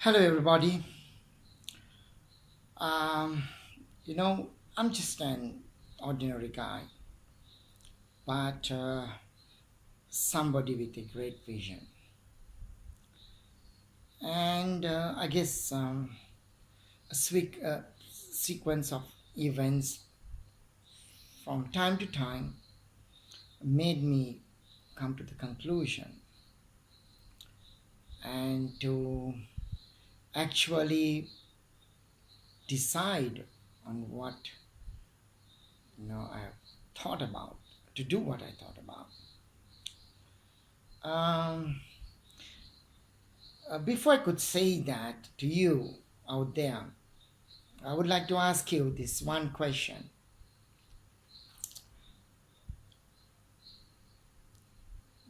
Hello, everybody. Um, I'm just an ordinary guy, but somebody with a great vision. And I guess a sequence of events from time to time made me come to the conclusion and to actually decide on what I thought about, to do what I thought about. Um, Before I could say that to you out there, I would like to ask you this one question.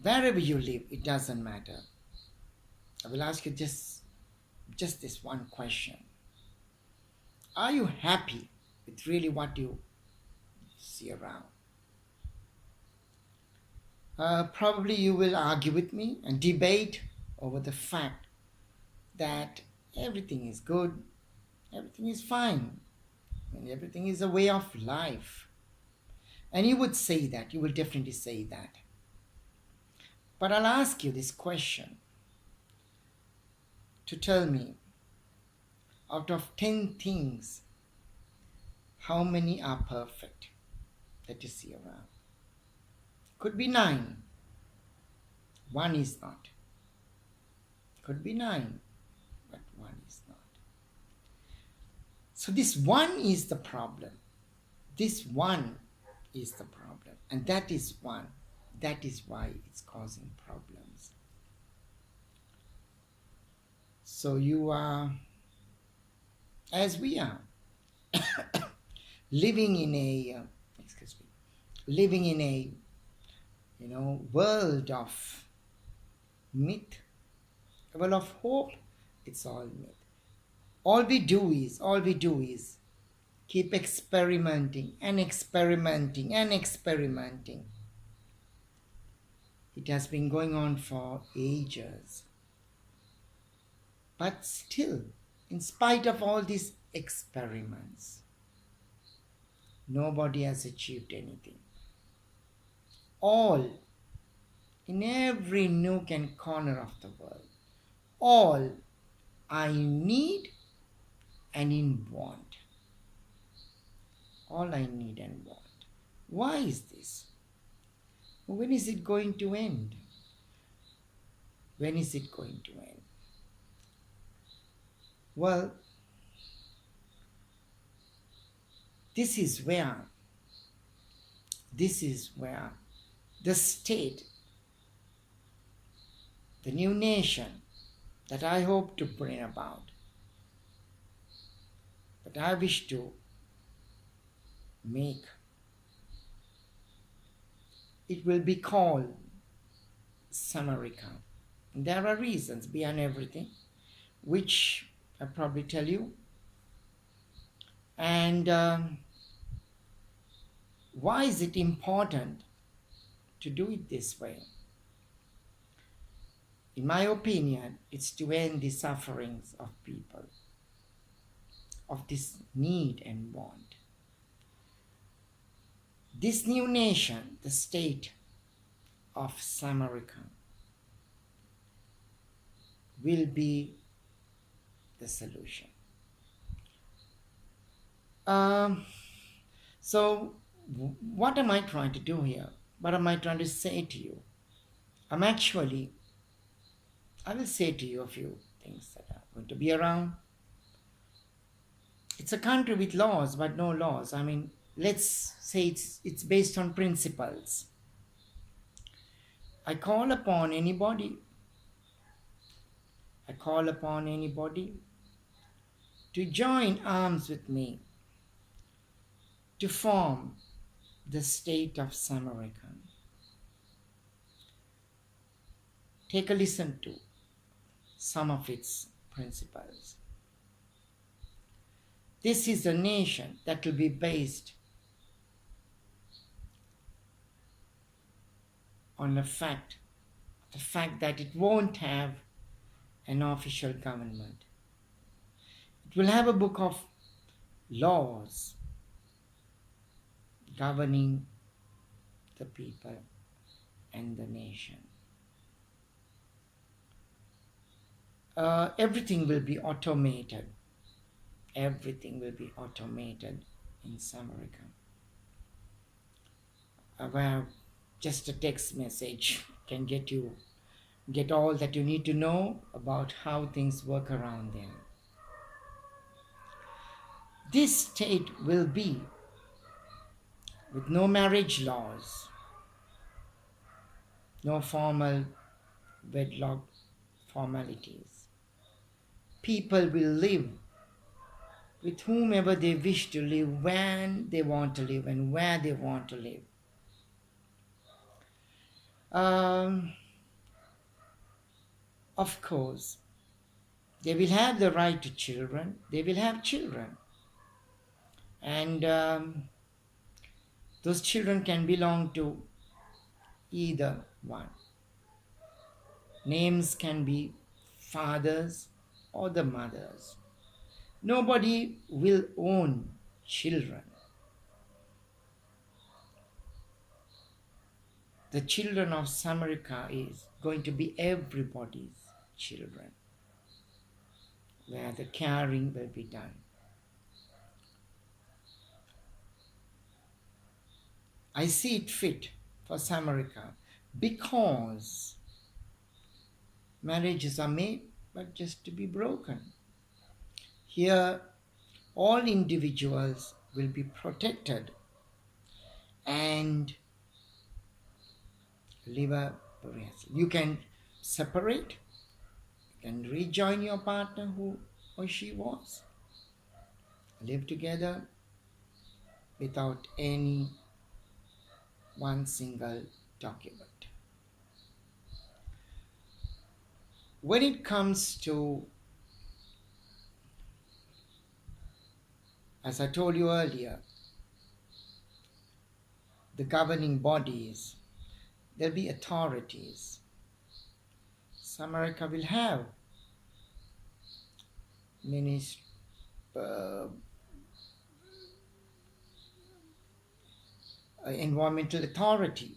Wherever you live, it doesn't matter. I will ask you just this one question. Are you happy with really what you see around? Probably you will argue with me and debate over the fact that everything is good, everything is fine, and everything is a way of life. And you would say that, you will definitely say that. But I'll ask you this question to tell me, out of 10 things, how many are perfect that you see around? Could be 9, one is not. Could be 9, but one is not. So this one is the problem. This one is the problem. And that is one. That is why it's causing problems. So you are, as we are, living in a, excuse me, living in a, world of myth, a world of hope. It's all myth. All we do is keep experimenting and experimenting and experimenting. It has been going on for ages. But still, in spite of all these experiments, nobody has achieved anything. All, in every nook and corner of the world, all are in need and in want. All I need and want. Why is this? When is it going to end? When is it going to end? Well, this is where the state, the new nation that I hope to bring about, that I wish to make, it will be called Samerika. There are reasons beyond everything, which I'll probably tell you. And why is it important to do it this way? In my opinion, it's to end the sufferings of people, of this need and want. This new nation, the state of Samerika, will be the solution. So, what am I trying to do here? What am I trying to say to you? I will say to you a few things that are going to be around. It's a country with laws, but no laws. I mean, let's say it's based on principles. I call upon anybody to join arms with me to form the state of Samarkand. Take a listen to some of its principles. This is a nation that will be based on the fact that it won't have an official government. It will have a book of laws governing the people and the nation. Everything will be automated. Everything will be automated in Samarika. Where just a text message can get all that you need to know about how things work around there. This state will be with no marriage laws, no formal wedlock formalities. People will live with whomever they wish to live, when they want to live, and where they want to live. Um, of course, they will have the right to children. They will have children. And those children can belong to either one. Names can be fathers or the mothers. Nobody will own children. The children of Samarika is going to be everybody's children, where the caring will be done. I see it fit for Samarika because marriages are made but just to be broken. Here, all individuals will be protected and live a you can separate, you can rejoin your partner who or she was, live together without any one single document. When it comes to, as I told you earlier, the governing bodies, there'll be authorities. Samarika will have uh, environmental authority.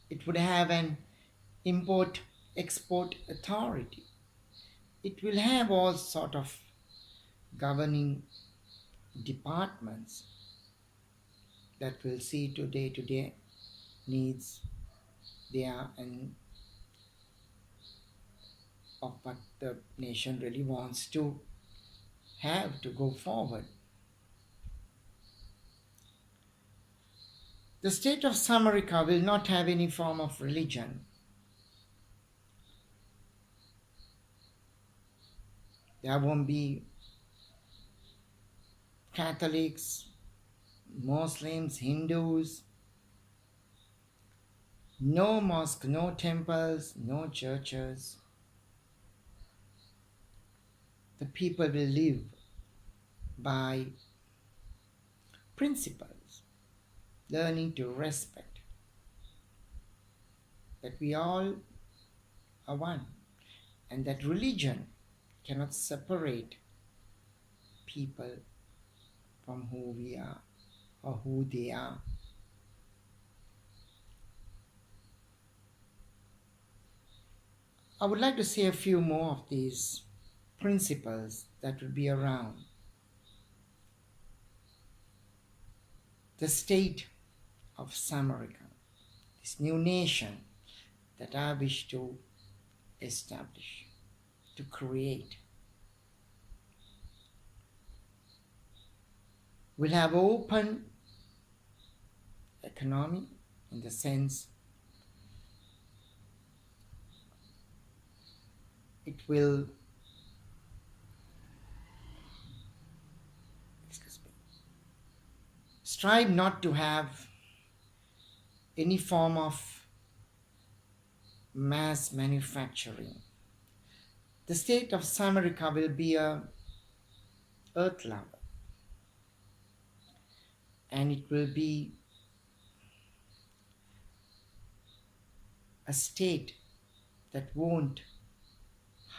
It would have an import export authority. It will have all sort of governing departments that will see to day needs there and of what the nation really wants to have to go forward. The state of Samarika will not have any form of religion. There won't be Catholics, Muslims, Hindus, no mosque, no temples, no churches. The people will live by principles, learning to respect that we all are one and that religion cannot separate people from who we are or who they are. I would like to say a few more of these principles that will be around. The state of Samarika, this new nation that I wish to establish, to create, will have open economy in the sense it will strive not to have any form of mass manufacturing. The state of Samarika will be a earth lover, and it will be a state that won't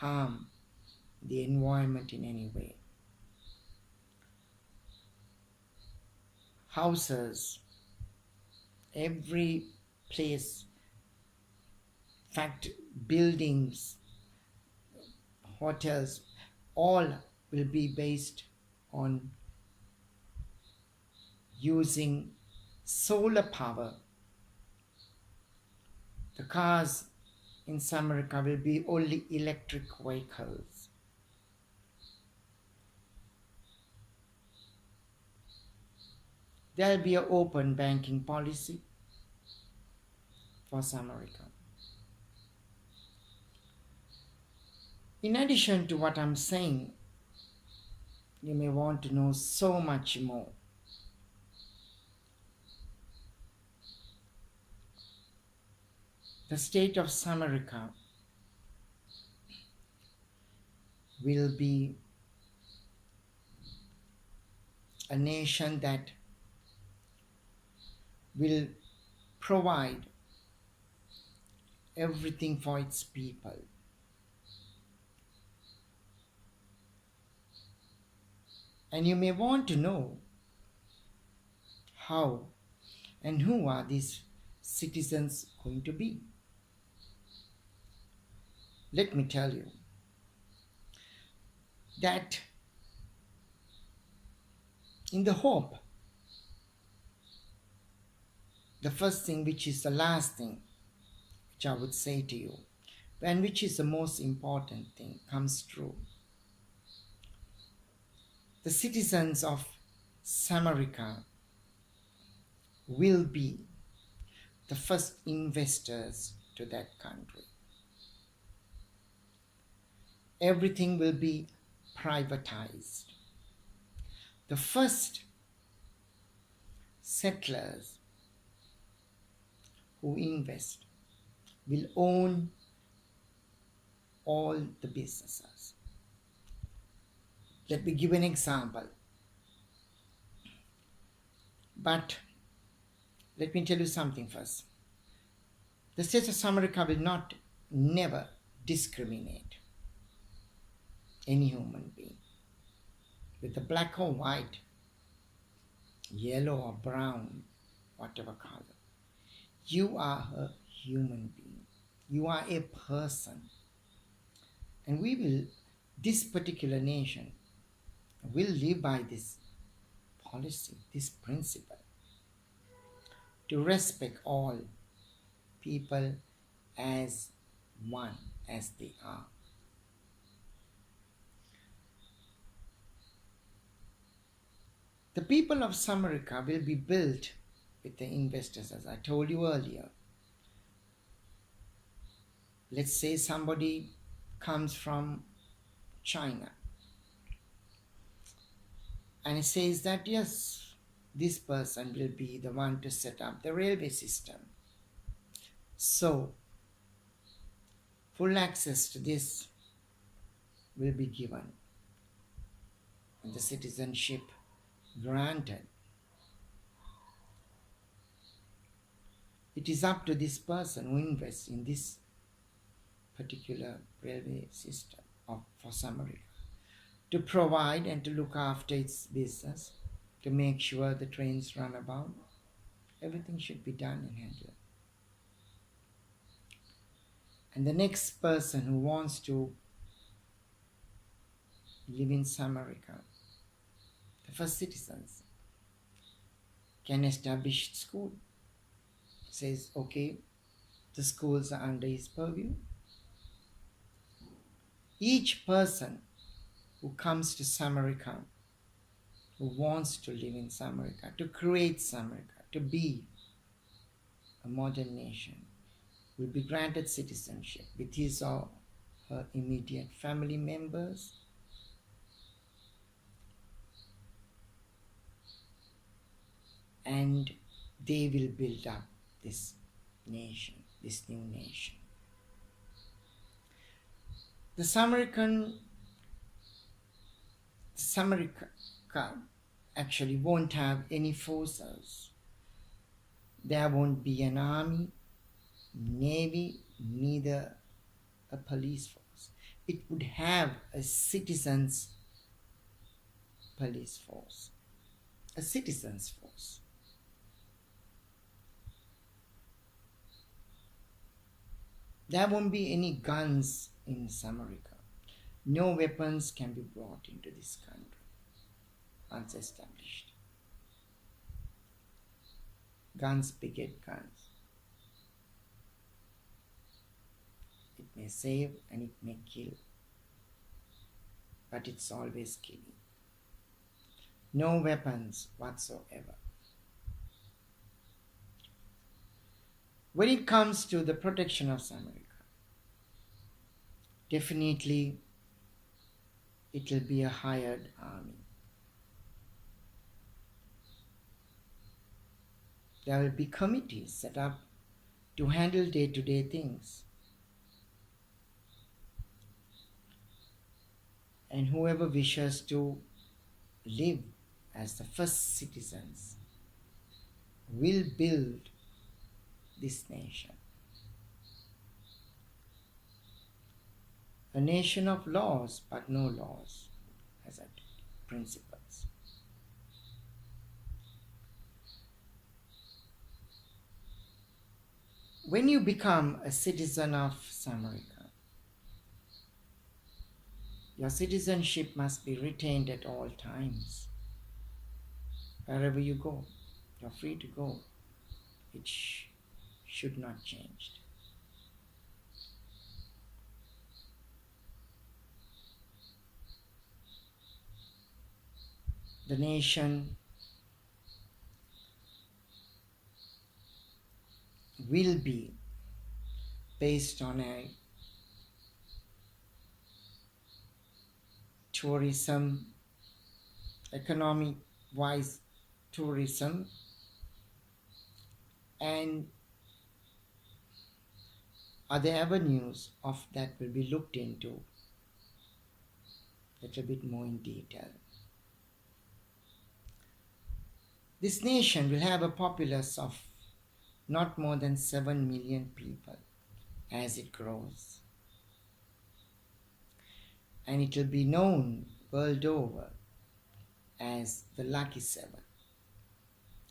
harm the environment in any way. houses, every place, fact, buildings, hotels, all will be based on using solar power. The cars in Samarika will be only electric vehicles. There will be an open banking policy for Samarika. In addition to what I'm saying, you may want to know so much more. The state of Samarika will be a nation that will provide everything for its people. And you may want to know how and who are these citizens going to be. Let me tell you that in the hope, the first thing, which is the last thing, which I would say to you, and which is the most important thing, comes true. The citizens of Samarika will be the first investors to that country. Everything will be privatized. The first settlers who invest will own all the businesses. Let me give an example. But let me tell you something first. The state of Samarika will not never discriminate any human being, with the black or white, yellow or brown, whatever color. You are a human being. You are a person. And this particular nation will live by this policy, this principle, to respect all people as one, as they are. The people of Samarika will be built with the investors, as I told you earlier. Let's say somebody comes from China and it says that yes, this person will be the one to set up the railway system. So, full access to this will be given and the citizenship granted. It is up to this person who invests in this particular railway system for Samarika to provide and to look after its business, to make sure the trains run about. Everything should be done and handled. And the next person who wants to live in Samarika, the first citizens, can establish school. Says, okay, the schools are under his purview. Each person who comes to Samarika, who wants to live in Samarika, to create Samarika, to be a modern nation, will be granted citizenship with his or her immediate family members, and they will build up this nation, this new nation. The Samarika actually won't have any forces. There won't be an army, navy, neither a police force. It would have a citizens' police force, a citizens' force. There won't be any guns in Samarika. No weapons can be brought into this country once established. Guns beget guns. It may save and it may kill, but it's always killing. No weapons whatsoever. When it comes to the protection of Samarika, definitely it will be a hired army. There will be committees set up to handle day-to-day things. And whoever wishes to live as the first citizens will build this nation. A nation of laws, but no laws, as I told you, principles. When you become a citizen of Samarika, your citizenship must be retained at all times. Wherever you go, you're free to go. It should not change. The nation will be based on a tourism, economic wise tourism, and other avenues of that will be looked into a little bit more in detail. This nation will have a populace of not more than 7 million people as it grows. And it will be known world over as the Lucky Seven.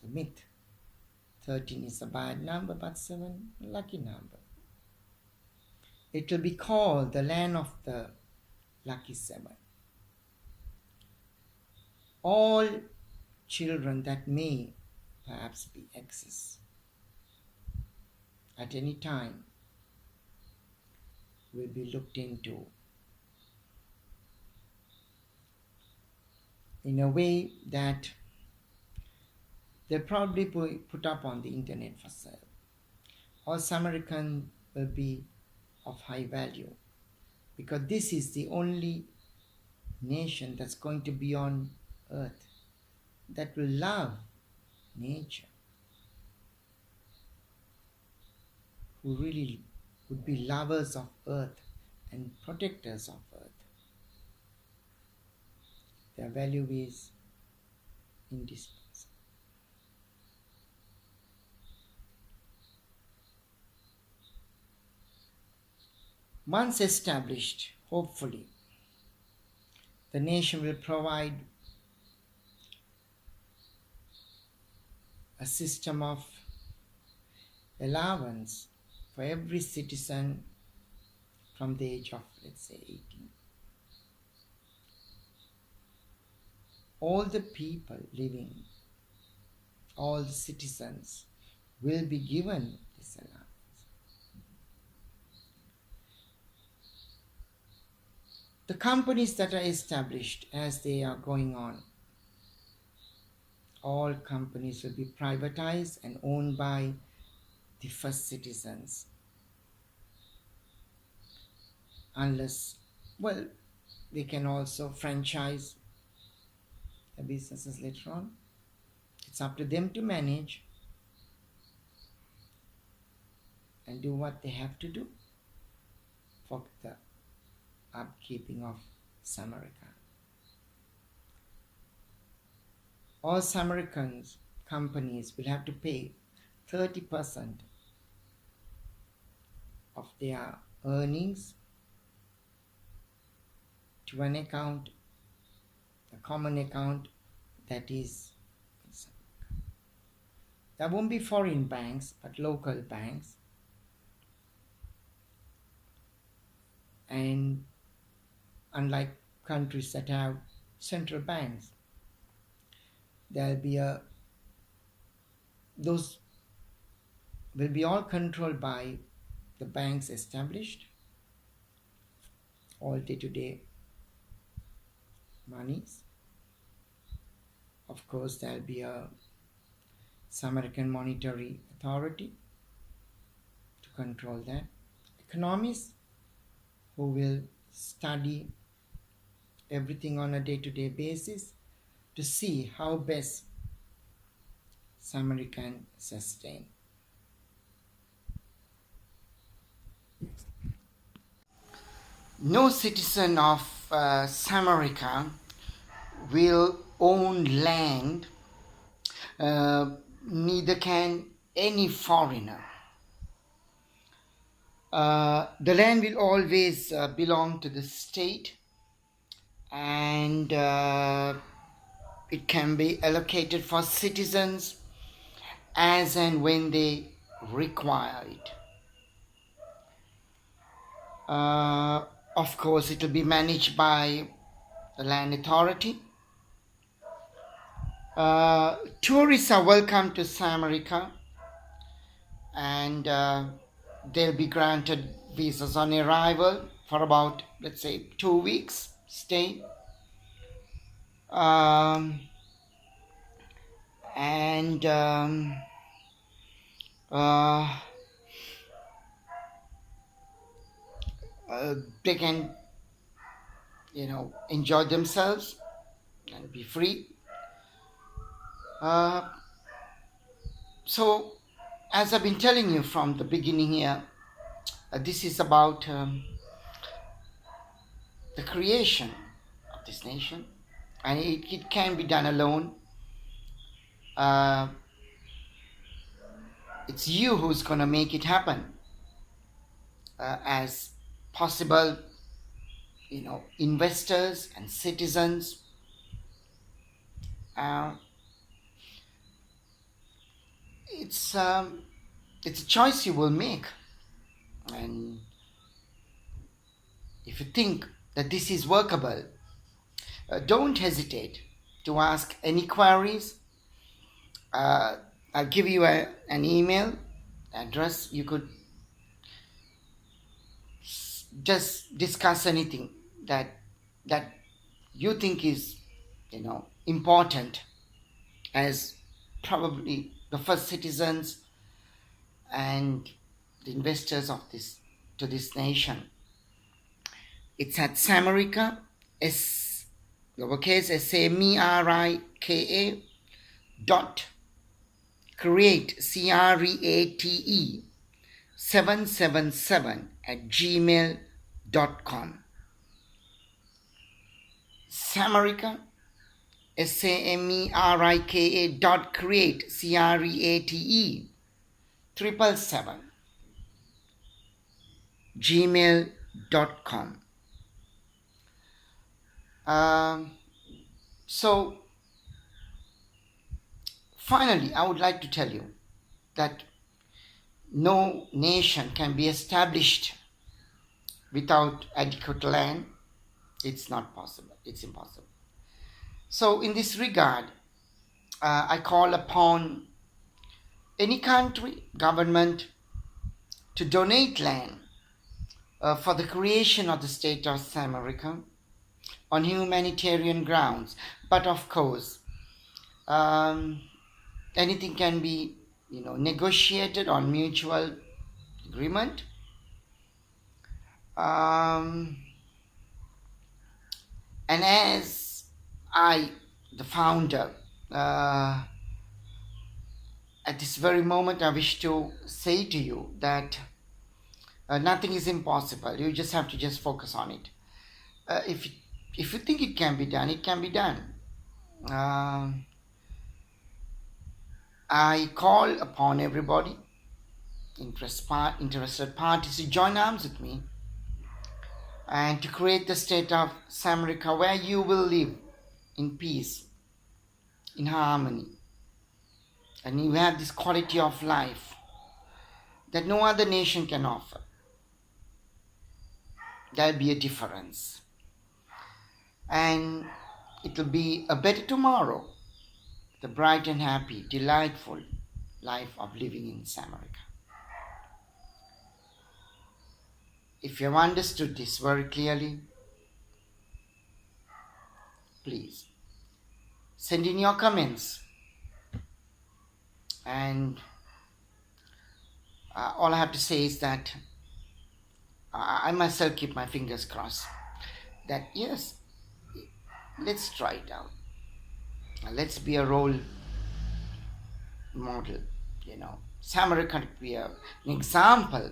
The myth. 13 is a bad number, but 7 a lucky number. It will be called the land of the Lucky Seven. All children that may perhaps be excess at any time will be looked into in a way that they'll probably put up on the internet for sale. All Samaritan will be of high value because this is the only nation that's going to be on earth that will love nature, who really would be lovers of earth and protectors of earth. Their value is indispensable. Once established, hopefully, the nation will provide a system of allowance for every citizen from the age of, let's say, 18. All the people living, all the citizens will be given this allowance. The companies that are established as they are going on, all companies will be privatized and owned by the first citizens. Unless, well, they can also franchise the businesses later on. It's up to them to manage and do what they have to do for the upkeeping of Samarika. All Samarican companies will have to pay 30% of their earnings to an account, a common account that is in Samarika. There won't be foreign banks, but local banks. And unlike countries that have central banks, there'll be a those will be all controlled by the banks established, all day-to-day monies. Of course, there'll be a Samarkan Monetary Authority to control that. Economists who will study everything on a day-to-day basis to see how best Samarika can sustain. No citizen of Samarika will own land, neither can any foreigner. The land will always belong to the state, and it can be allocated for citizens as and when they require it. Of course, it will be managed by the land authority. Tourists are welcome to Samarika, and they'll be granted visas on arrival for about, let's say, 2 weeks stay. They can, enjoy themselves and be free. So, as I've been telling you from the beginning here, this is about the creation of this nation, and it can be done alone. It's you who's going to make it happen as possible, investors and citizens. It's a choice you will make, and if you think that this is workable, don't hesitate to ask any queries. I'll give you an email address. You could just discuss anything that you think is important, as probably the first citizens and the investors of this nation. It's at Samerika, lowercase Samerika dot create CREATE 777 at gmail.com. Samerika, Samerika dot create CREATE 777 gmail.com. So finally, I would like to tell you that no nation can be established without adequate land. It's not possible. It's impossible. So in this regard, I call upon any country, government, to donate land for the creation of the State of Samerika on humanitarian grounds. But of course, anything can be, negotiated on mutual agreement. And as I, the founder, at this very moment, I wish to say to you that nothing is impossible. You just have to focus on it. If you think it can be done, it can be done. I call upon everybody, interested parties, to join arms with me and to create the State of Samerika, where you will live in peace, in harmony, and you have this quality of life that no other nation can offer. There'll be a difference. And it will be a better tomorrow. The bright and happy, delightful life of living in Samerika. If you have understood this very clearly, please send in your comments. And all I have to say is that I myself keep my fingers crossed that yes, let's try it out. Let's be a role model. Samarkand can be an example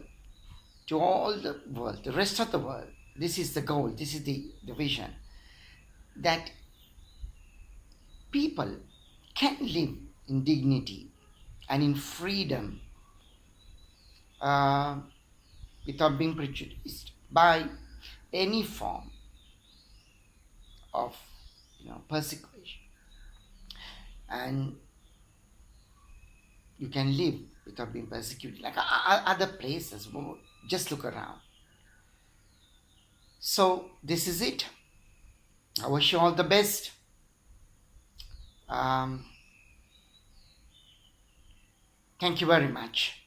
to all the world, the rest of the world. This is the goal, this is the vision, that people can live in dignity and in freedom uh, without being prejudiced by any form of persecution. And you can live without being persecuted like other places. Just look around. So this is it. I wish you all the best. Thank you very much.